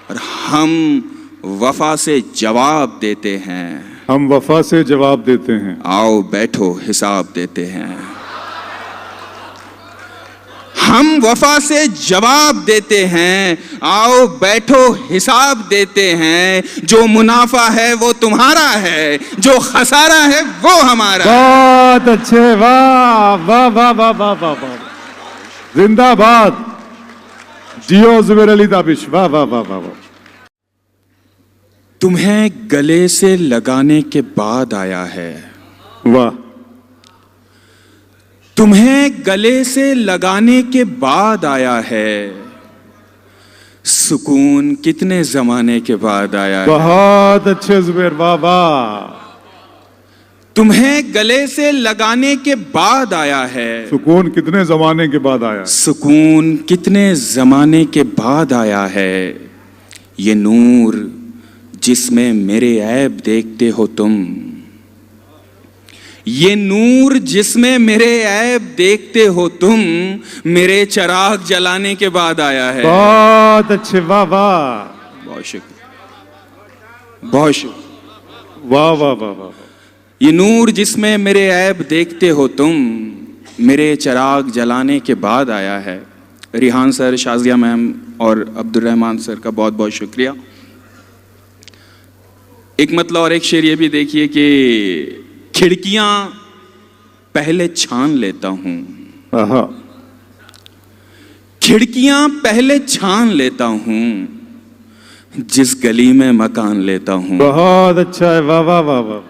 और हम वफा से जवाब देते हैं। हम वफा से जवाब देते हैं। आओ बैठो हिसाब देते हैं। हम वफा से जवाब देते हैं, आओ बैठो हिसाब देते हैं। जो मुनाफा है वो तुम्हारा है, जो खसारा है वो हमारा। बहुत अच्छे, वाह वाह वाह वाह वाह वाह वाह, जिंदाबाद। जियो जुबैर अली ताबिश, वाह वाह वाह वाह वाह। तुम्हें गले से लगाने के बाद आया है। वाह। तुम्हें गले से लगाने के बाद आया है। सुकून कितने जमाने के बाद आया है। बहुत अच्छे जुबैर, वाह वाह। तुम्हें गले से लगाने के बाद आया है। सुकून कितने जमाने के बाद आया। सुकून कितने जमाने के बाद आया है। ये नूर जिसमें मेरे ऐब देखते हो तुम, ये नूर जिसमें मेरे ऐब देखते हो तुम, मेरे चिराग जलाने के बाद आया है। बहुत अच्छे, वाह वाह। बहुत शुक्र, बहुत शुक्र, वाह वाह वाह वाह। ये नूर जिसमें मेरे ऐब देखते हो तुम, मेरे चिराग जलाने के बाद आया है। रिहान सर, शाजिया मैम और अब्दुर्रहमान सर का बहुत बहुत शुक्रिया। एक मतलब और एक शेर ये भी देखिए कि खिड़कियां पहले छान लेता हूं, खिड़कियां पहले छान लेता हूं, जिस गली में मकान लेता हूं। बहुत अच्छा है, वाह वाह वाह वाह।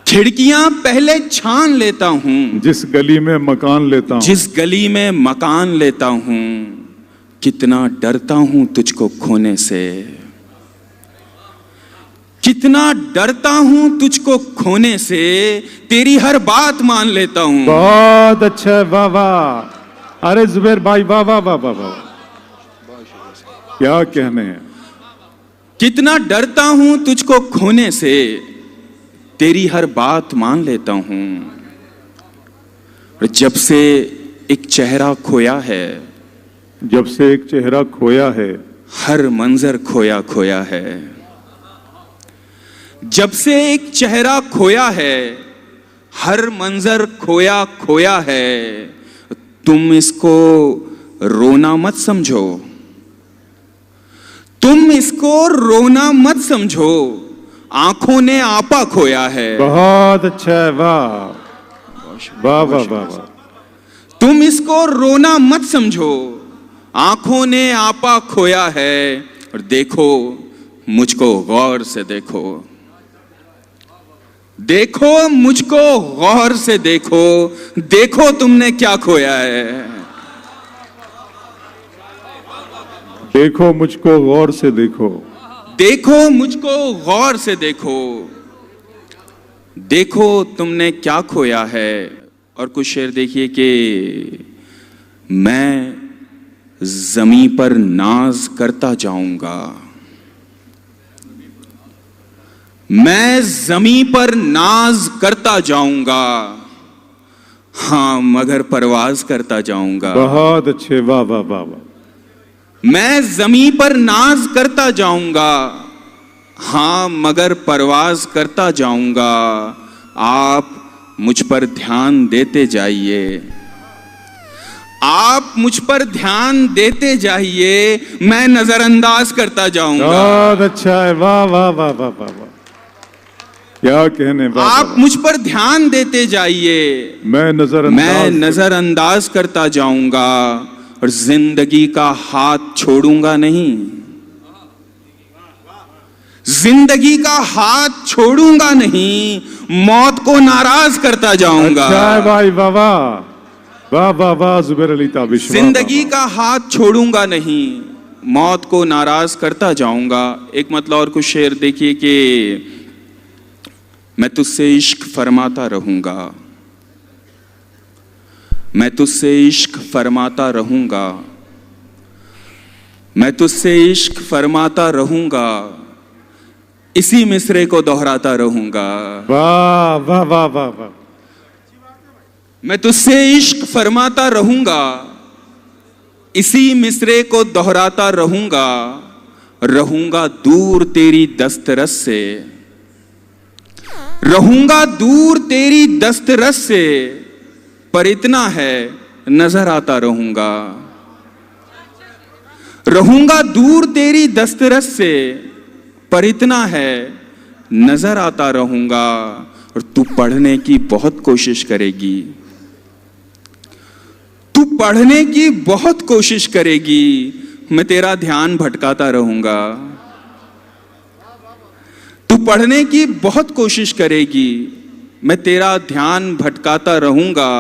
खिड़कियां पहले छान लेता हूं, जिस गली में मकान लेता हूं, जिस गली में मकान लेता हूं। कितना डरता हूं तुझको खोने से, कितना डरता हूं तुझको खोने से, तेरी हर बात मान लेता हूं। बहुत अच्छा है, वाह वाह। अरे जुबैर भाई, वाह वाह वाह वाह वाह, क्या कहने हैं। कितना डरता हूं तुझको खोने से, तेरी हर बात मान लेता हूं। और जब से एक चेहरा खोया है, जब से एक चेहरा खोया है, हर मंजर खोया खोया है। जब से एक चेहरा खोया है, हर मंजर खोया खोया है। तुम इसको रोना मत समझो, तुम इसको रोना मत समझो, आंखों ने आपा खोया है। बहुत अच्छा है, वाह वाह वाह वाह वाह। तुम इसको रोना मत समझो, आंखों ने आपा खोया है। और देखो मुझको गौर से देखो, देखो मुझको गौर से देखो, देखो तुमने क्या खोया है। देखो मुझको गौर से देखो, देखो मुझको गौर से देखो, देखो तुमने क्या खोया है। और कुछ शेर देखिए कि मैं जमी पर नाज करता जाऊंगा, मैं जमी पर नाज करता जाऊंगा, हाँ मगर परवाज करता जाऊंगा। बहुत अच्छे, वाह वाह वाह वाह। मैं जमी पर नाज करता जाऊंगा, हाँ मगर परवाज करता जाऊंगा। आप मुझ पर ध्यान देते जाइए, आप मुझ पर ध्यान देते जाइए, मैं नजरअंदाज करता जाऊंगा। बहुत अच्छा है, वाह वाह वाह वाह वाह वाह, क्या कहने। आप मुझ पर ध्यान देते जाइए, मैं नजरअंदाज करता जाऊंगा। और जिंदगी का हाथ छोड़ूंगा नहीं, जिंदगी का हाथ छोड़ूंगा नहीं, मौत को नाराज करता जाऊंगा। अच्छा है भाई, वाह वाह वाह वाह वाह जुबैर अली ताबिश। जिंदगी का हाथ छोड़ूंगा नहीं, मौत को नाराज करता जाऊंगा। एक मतलब और कुछ शेर देखिए कि मैं तुझसे इश्क फरमाता रहूंगा, मैं तुझसे इश्क फरमाता रहूंगा, मैं तुझसे इश्क फरमाता रहूंगा, इसी मिसरे को दोहराता रहूंगा। वाह वाह वाह वाह वाह। मैं तुझसे इश्क फरमाता रहूंगा, इसी मिसरे को दोहराता रहूंगा, रहूंगा दूर तेरी दस्तरस से, रहूंगा दूर तेरी दस्तरस से, पर इतना है नजर आता रहूंगा। रहूंगा दूर तेरी दस्तरस से, पर इतना है नजर आता रहूंगा। और तू पढ़ने की बहुत कोशिश करेगी, तू पढ़ने की बहुत कोशिश करेगी, मैं तेरा ध्यान भटकाता रहूंगा। तू पढ़ने की बहुत कोशिश करेगी, मैं तेरा ध्यान भटकाता रहूंगा।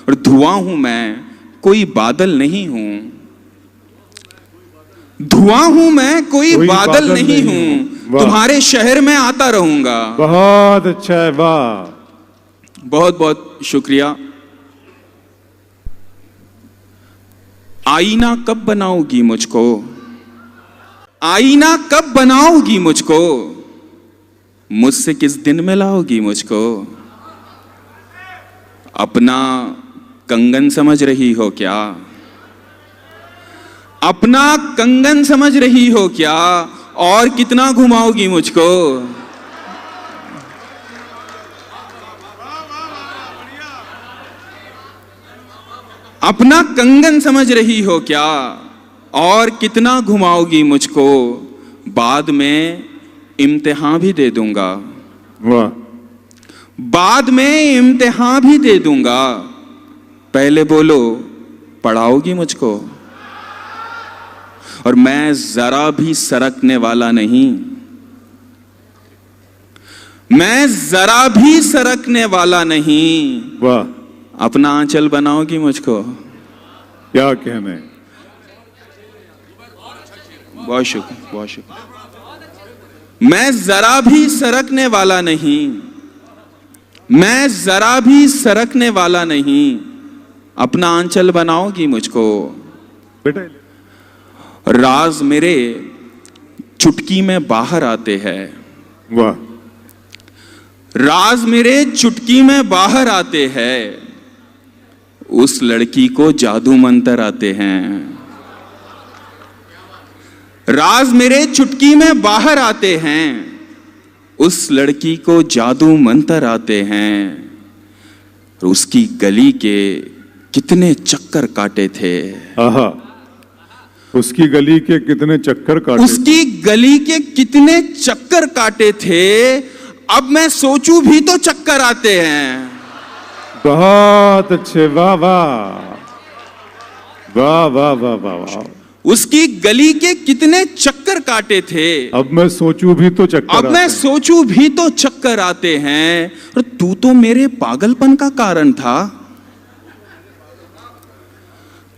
और धुआं हूं मैं, कोई बादल नहीं हूं। धुआं हूं मैं, कोई बादल नहीं हूं। तुम्हारे शहर में आता रहूंगा। बहुत अच्छा है, वाह, बहुत बहुत शुक्रिया। आईना कब बनाओगी मुझको, आईना कब बनाओगी मुझको, मुझसे किस दिन मिलाओगी मुझको। अपना कंगन समझ रही हो क्या, अपना कंगन समझ रही हो क्या, और कितना घुमाओगी मुझको। अपना कंगन समझ रही हो क्या, और कितना घुमाओगी मुझको। बाद में इम्तिहान भी दे दूंगा, वाह, बाद में इम्तिहान भी दे दूंगा। पहले बोलो पढ़ाओगी मुझको। और मैं जरा भी सरकने वाला नहीं, मैं जरा भी सरकने वाला नहीं। वाह, अपना आंचल बनाओगी मुझको। क्या कहने। बहुत शुक्रिया, बहुत शुक्रिया। मैं जरा भी सरकने वाला नहीं, मैं जरा भी सरकने वाला नहीं। अपना आंचल बनाओगी मुझको। बेटा, राज मेरे चुटकी में बाहर आते हैं, वाह, राज मेरे चुटकी में बाहर आते हैं। उस लड़की को जादू मंतर आते हैं। राज मेरे चुटकी में बाहर आते हैं, उस लड़की को जादू मंतर आते हैं। और उसकी गली के कितने चक्कर काटे थे। आहा, उसकी गली के कितने चक्कर काटे, उसकी गली के कितने चक्कर काटे थे। अब मैं सोचूं भी तो चक्कर आते हैं। बहुत अच्छे, वाह वाह, वाह वाह वाह वाह वाह। उसकी गली के कितने चक्कर काटे थे। अब मैं सोचूं भी तो चक्कर अब मैं सोचूं भी तो चक्कर आते हैं। और तू तो मेरे पागलपन का कारण था,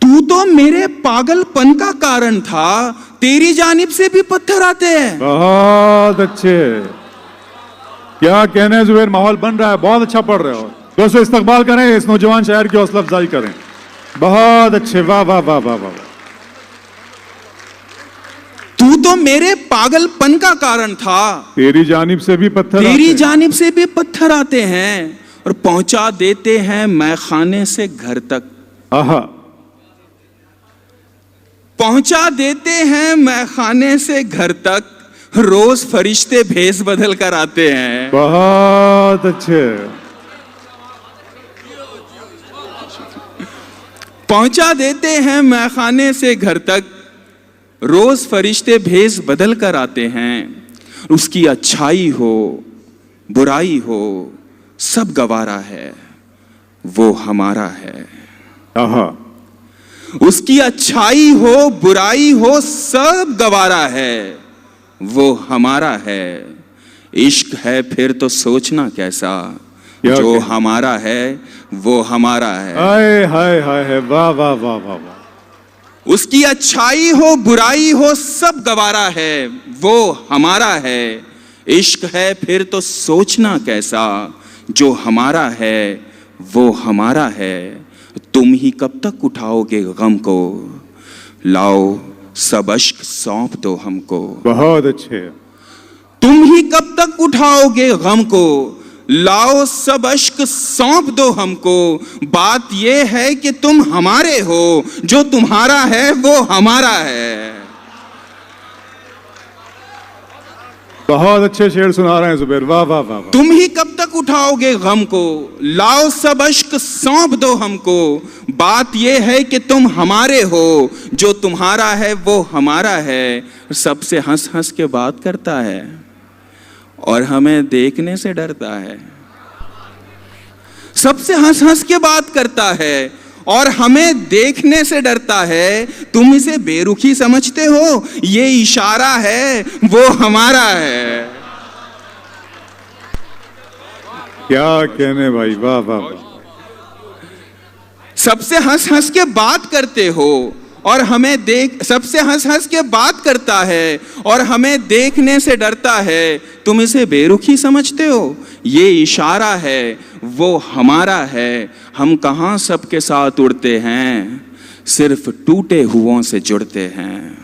तू तो मेरे पागलपन का कारण था। तेरी जानिब से भी पत्थर आते हैं। बहुत अच्छे, क्या कहने हैं जुबैर, माहौल बन रहा है, बहुत अच्छा पढ़ रहे हो। दोस्तों इस्तकबाल करें इस नौजवान शायर की, हौसला अफजाई करें। बहुत अच्छे, वाह वाह वाह वाह वाह। तू तो मेरे पागलपन का कारण था। तेरी जानिब से भी पत्थर, तेरी जानिब से भी पत्थर आते हैं। और पहुंचा देते हैं मैखाने से घर तक। आहा, पहुंचा देते हैं मैखाने से घर तक। रोज फरिश्ते भेस बदल कर आते हैं। बहुत अच्छे, पहुंचा देते हैं मैखाने से घर तक। रोज फरिश्ते भेस बदल कर आते हैं। उसकी अच्छाई हो बुराई हो सब गवारा है, वो हमारा है। आहा, उसकी अच्छाई हो बुराई हो सब गवारा है, वो हमारा है। इश्क है फिर तो सोचना कैसा, जो हमारा है वो हमारा है। हाय हाय हाय, वाह वाह वाह वाह वाह। उसकी अच्छाई हो बुराई हो सब गवारा है, वो हमारा है। इश्क है फिर तो सोचना कैसा, जो हमारा है वो हमारा है। तुम ही कब तक उठाओगे गम को, लाओ सब अश्क सौंप दो हमको। बहुत अच्छे, तुम ही कब तक उठाओगे गम को, लाओ सब अश्क सौंप दो हमको, बात ये है कि तुम हमारे हो, जो तुम्हारा है वो हमारा है। बहुत अच्छे शेर सुना रहे हैं जुबैर, वाह वाह वाह वाह। तुम ही कब तक उठाओगे गम को, लाओ सब अश्क सौंप दो हमको, बात ये है कि तुम हमारे हो, जो तुम्हारा है वो हमारा है। सबसे हंस हंस के बात करता है और हमें देखने से डरता है। सबसे हंस हंस के बात करता है और हमें देखने से डरता है। तुम इसे बेरुखी समझते हो, ये इशारा है वो हमारा है। क्या कहने भाई, वाह वाह वाह। सबसे हंस हंस के बात करते हो और हमें सबसे हंस हंस के बात करता है और हमें देखने से डरता है। तुम इसे बेरुखी समझते हो, ये इशारा है वो हमारा है। हम कहाँ सबके साथ उड़ते हैं, सिर्फ टूटे हुओं से जुड़ते हैं।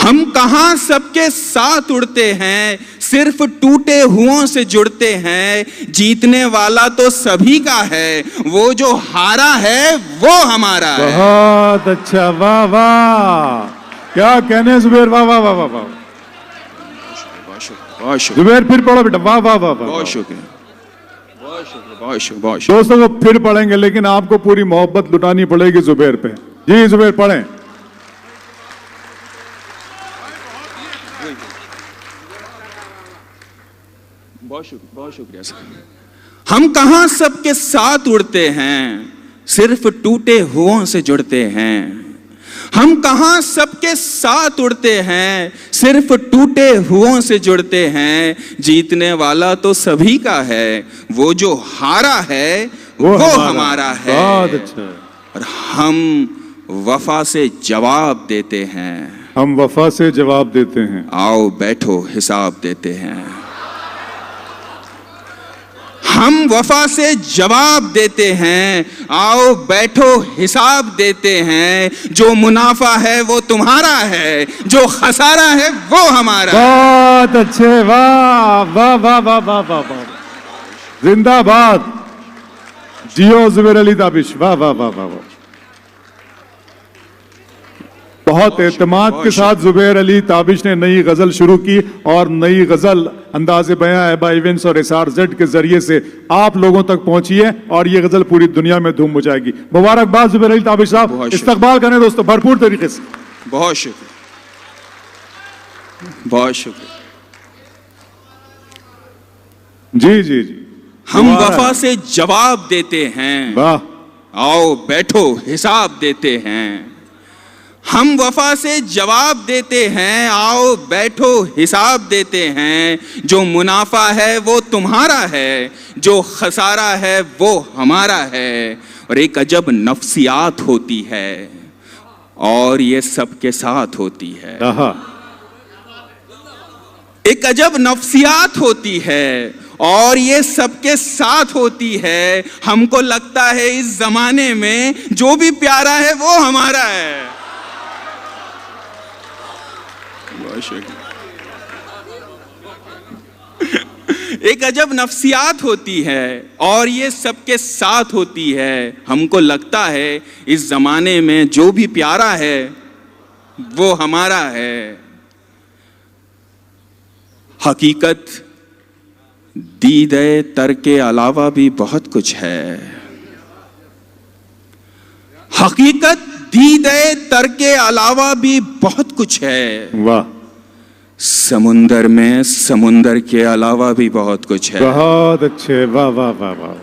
हम कहाँ सबके साथ उड़ते हैं, सिर्फ टूटे हुओं से जुड़ते हैं। जीतने वाला तो सभी का है, वो जो हारा है वो हमारा है। बहुत अच्छा, वाह वाह। क्या कहने जुबैर, वाह वाह वाह वाह वाह। जुबैर फिर पढ़ो बेटा, वाह वाह वाह वाह। बहुत शुक्रिया, बहुत शुक्रिया, बहुत शुक्रिया, बहुत शुक्रिया। दोस्तों को फिर पढ़ेंगे, लेकिन आपको पूरी मोहब्बत लुटानी पड़ेगी जुबैर पे। जी जुबैर पढ़ें। बहुत शुक्रिया, बहुत शुक्रिया सर। हम कहाँ सबके साथ उड़ते हैं, सिर्फ टूटे हुओं से जुड़ते हैं। हम कहाँ सबके साथ उड़ते हैं, सिर्फ टूटे हुओं से जुड़ते हैं। जीतने वाला तो सभी का है, वो जो हारा है वो हमारा है। बहुत अच्छा। और हम वफा से जवाब देते हैं। हम वफा से जवाब देते हैं। आओ बैठो हिसाब देते हैं। हम वफा से जवाब देते हैं, आओ बैठो हिसाब देते हैं। जो मुनाफा है वो तुम्हारा है, जो खसारा है वो हमारा। बहुत अच्छे, वाह वाह वाह वाह वाह वाह वाह। जिंदाबाद, जियो जुबैर अली ताबिश, वाह वाह वाह वाह वाह। बहुत एतमाद के साथ जुबैर अली ताबिश ने नई गजल शुरू की और नई गजल अंदाज़े बयां एबा इवेंट्स और SRZ के जरिए से आप लोगों तक पहुंची है और ये गजल पूरी दुनिया में धूम मचाएगी। मुबारकबाद जुबैर अली ताबिश साहब, इस्तकबाल करें दोस्तों भरपूर तरीके से। बहुत शुक्रिया, बहुत शुक्रिया। जी जी जी। हम वफा से जवाब देते हैं, वाह। आओ बैठो हिसाब देते हैं। हम वफा से जवाब देते हैं, आओ बैठो हिसाब देते हैं। जो मुनाफा है वो तुम्हारा है, जो खसारा है वो हमारा है। और एक अजब नफ्सियात होती है और ये सबके साथ होती है। एक अजब नफ्सियात होती है और ये सबके साथ होती है। हमको लगता है इस जमाने में जो भी प्यारा है वो हमारा है। एक अजब नफ्सियात होती है और ये सबके साथ होती है। हमको लगता है इस जमाने में जो भी प्यारा है वो हमारा है। हकीकत दीदे तर के अलावा भी बहुत कुछ है। हकीकत दीदे तर के अलावा भी बहुत कुछ है। वाह। समुंदर में समुंदर के अलावा भी बहुत कुछ है। बहुत अच्छे, वाह वाह वाह वाह।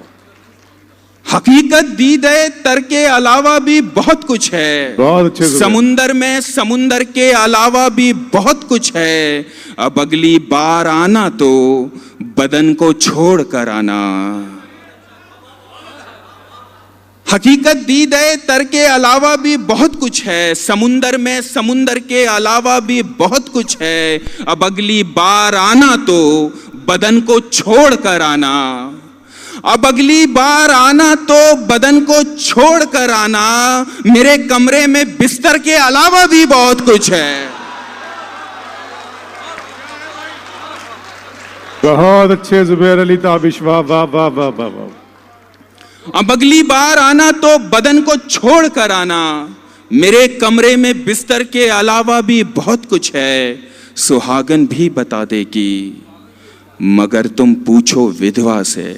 हकीकत दीदे तर के अलावा भी बहुत कुछ है। बहुत अच्छे। समुंदर में समुंदर के अलावा भी बहुत कुछ है। अब अगली बार आना तो बदन को छोड़ कर आना। हकीकत दीदे तर के अलावा भी बहुत कुछ है। समुंदर में समुंदर के अलावा भी बहुत कुछ है। अब अगली बार आना तो बदन को छोड़ कर आना। अब अगली बार आना तो बदन को छोड़ कर आना। मेरे कमरे में बिस्तर के अलावा भी बहुत कुछ है। बहुत अच्छे जुबैर अली ताबिश, वाह वाह वाह वाह वाह वाह। अब अगली बार आना तो बदन को छोड़ कर आना, मेरे कमरे में बिस्तर के अलावा भी बहुत कुछ है, सुहागन भी बता देगी मगर तुम पूछो विधवा से।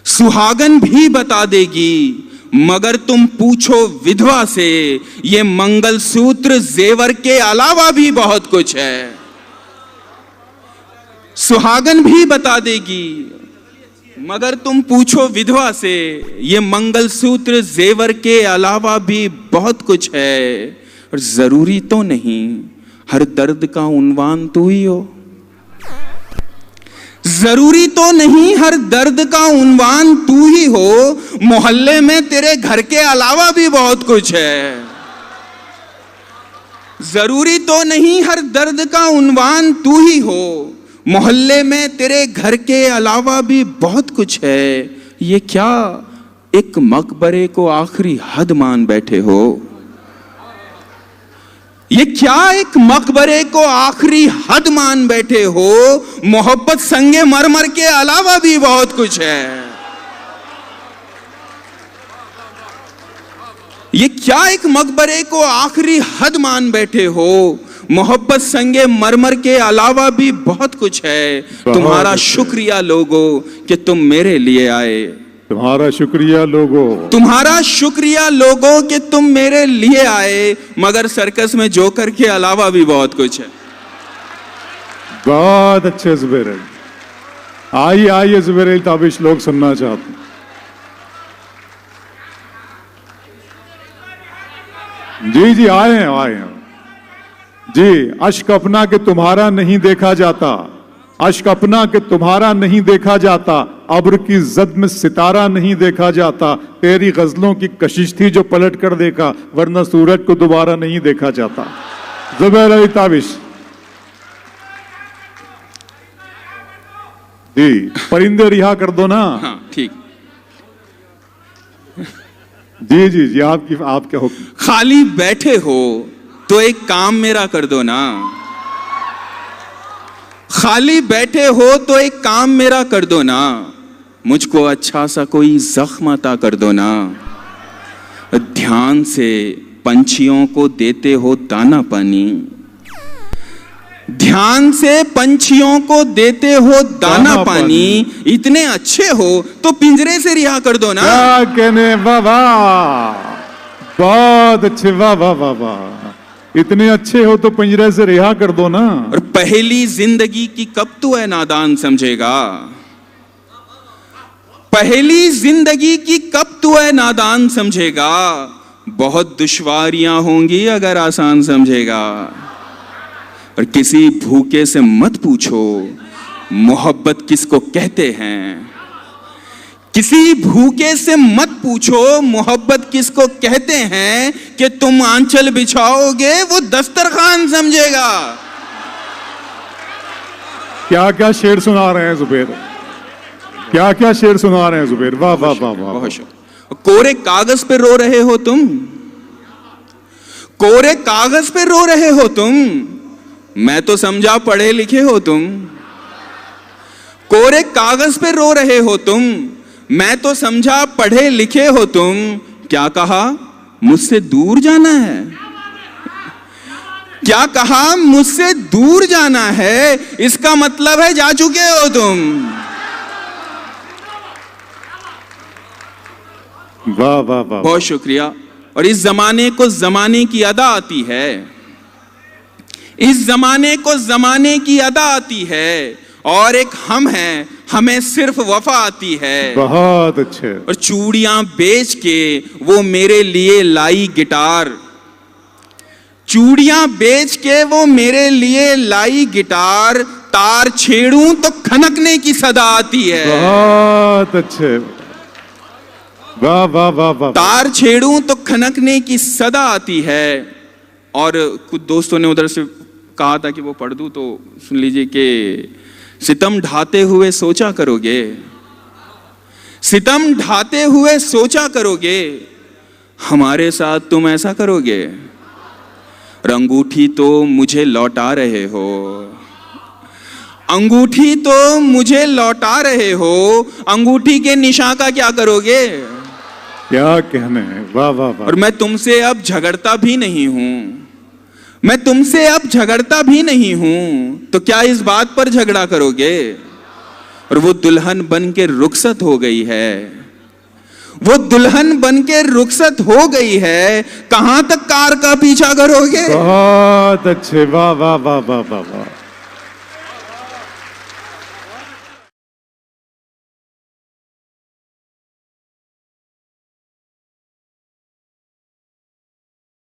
सुहागन भी बता देगी मगर तुम पूछो विधवा से, ये मंगलसूत्र जेवर के अलावा भी बहुत कुछ है। सुहागन भी बता देगी मगर तुम पूछो विधवा से, ये मंगलसूत्र जेवर के अलावा भी बहुत कुछ है। और जरूरी तो नहीं हर दर्द का उन्वान तू ही हो, जरूरी तो नहीं हर दर्द का उन्वान तू ही हो, मोहल्ले में तेरे घर के अलावा भी बहुत कुछ है। जरूरी तो नहीं हर दर्द का उन्वान तू ही हो, मोहल्ले में तेरे घर के अलावा भी बहुत कुछ है। ये क्या एक मकबरे को आखिरी हद मान बैठे हो, ये क्या एक मकबरे को आखिरी हद मान बैठे हो, मोहब्बत संगे मरमर के अलावा भी बहुत कुछ है। ये क्या एक मकबरे को आखिरी हद मान बैठे हो, मोहब्बत संगे मरमर के अलावा भी बहुत कुछ है। तुम्हारा शुक्रिया लोगो कि तुम मेरे लिए आए, तुम्हारा शुक्रिया लोगो, तुम्हारा शुक्रिया लोगो कि तुम मेरे लिए आए, मगर सर्कस में जोकर के अलावा भी बहुत कुछ है। बहुत अच्छे जुबैर अली, आइए आइए जुबैर अली ताबिश लोग सुनना चाहते हैं। जी जी आए हैं जी। अश्क अपना के तुम्हारा नहीं देखा जाता, अश्क अपना के तुम्हारा नहीं देखा जाता, अब्र की जद में सितारा नहीं देखा जाता, तेरी गजलों की कशिश थी जो पलट कर देखा, वरना सूरज को दोबारा नहीं देखा जाता। जुबैर अली ताबिश जी, परिंदे रिहा कर दो ना। हाँ ठीक। जी जी जी, आप क्या हुक्म। खाली बैठे हो तो एक काम मेरा कर दो ना, खाली बैठे हो तो एक काम मेरा कर दो ना, मुझको अच्छा सा कोई जख्म अता कर दो ना। ध्यान से पंछियों को देते हो दाना पानी, ध्यान से पंछियों को देते हो दाना पानी, इतने अच्छे हो तो पिंजरे से रिहा कर दो ना। क्या कहने, वाह वाह, बहुत अच्छे, वाह वाह वाह वाह, इतने अच्छे हो तो पिंजरे से रिहा कर दो ना। और पहली जिंदगी की कब तू है नादान समझेगा, पहली जिंदगी की कब तू है नादान समझेगा, बहुत दुश्वारियां होंगी अगर आसान समझेगा। और किसी भूखे से मत पूछो मोहब्बत किसको कहते हैं, किसी भूखे से मत पूछो मोहब्बत किसको कहते हैं, कि तुम आंचल बिछाओगे वो दस्तरखान समझेगा। क्या क्या शेर सुना रहे हैं जुबैर, क्या क्या शेर सुना रहे हैं जुबैर, वाह वाह वाह वाह। बहुत शुक्रिया। कोरे कागज पे रो रहे हो तुम, कोरे कागज पे रो रहे हो तुम, मैं तो समझा पढ़े लिखे हो तुम। कोरे कागज पे रो रहे हो तुम, मैं तो समझा पढ़े लिखे हो तुम। क्या कहा मुझसे दूर जाना है, क्या कहा मुझसे दूर जाना है, इसका मतलब है जा चुके हो तुम। वाह वाह वाह, बहुत शुक्रिया। और इस जमाने को जमाने की अदा आती है, इस जमाने को जमाने की अदा आती है, और एक हम हैं, हमें सिर्फ वफा आती है। बहुत अच्छे। और चूड़ियां बेच के वो मेरे लिए लाई गिटार, चूड़ियां बेच के वो मेरे लिए लाई गिटार, तार छेड़ूं तो खनकने की सदा आती है। बहुत अच्छे, वाह वाह वाह वाह। तार छेड़ूं तो खनकने की सदा आती है। और कुछ दोस्तों ने उधर से कहा था कि वो पढ़ दूं, तो सुन लीजिए कि सितम ढाते हुए सोचा करोगे, सितम ढाते हुए सोचा करोगे, हमारे साथ तुम ऐसा करोगे, अंगूठी तो मुझे लौटा रहे हो, अंगूठी तो मुझे लौटा रहे हो, अंगूठी के निशान का क्या करोगे? क्या कहने हैं, वाह वाह वाह। और मैं तुमसे अब झगड़ता भी नहीं हूं, मैं तुमसे अब झगड़ता भी नहीं हूं, तो क्या इस बात पर झगड़ा करोगे? और वो दुल्हन बन के रुखसत हो गई है, वो दुल्हन बन के रुखसत हो गई है, कहां तक कार का पीछा करोगे? बहुत अच्छे, वाह वाह वाह वाह वाह वाह।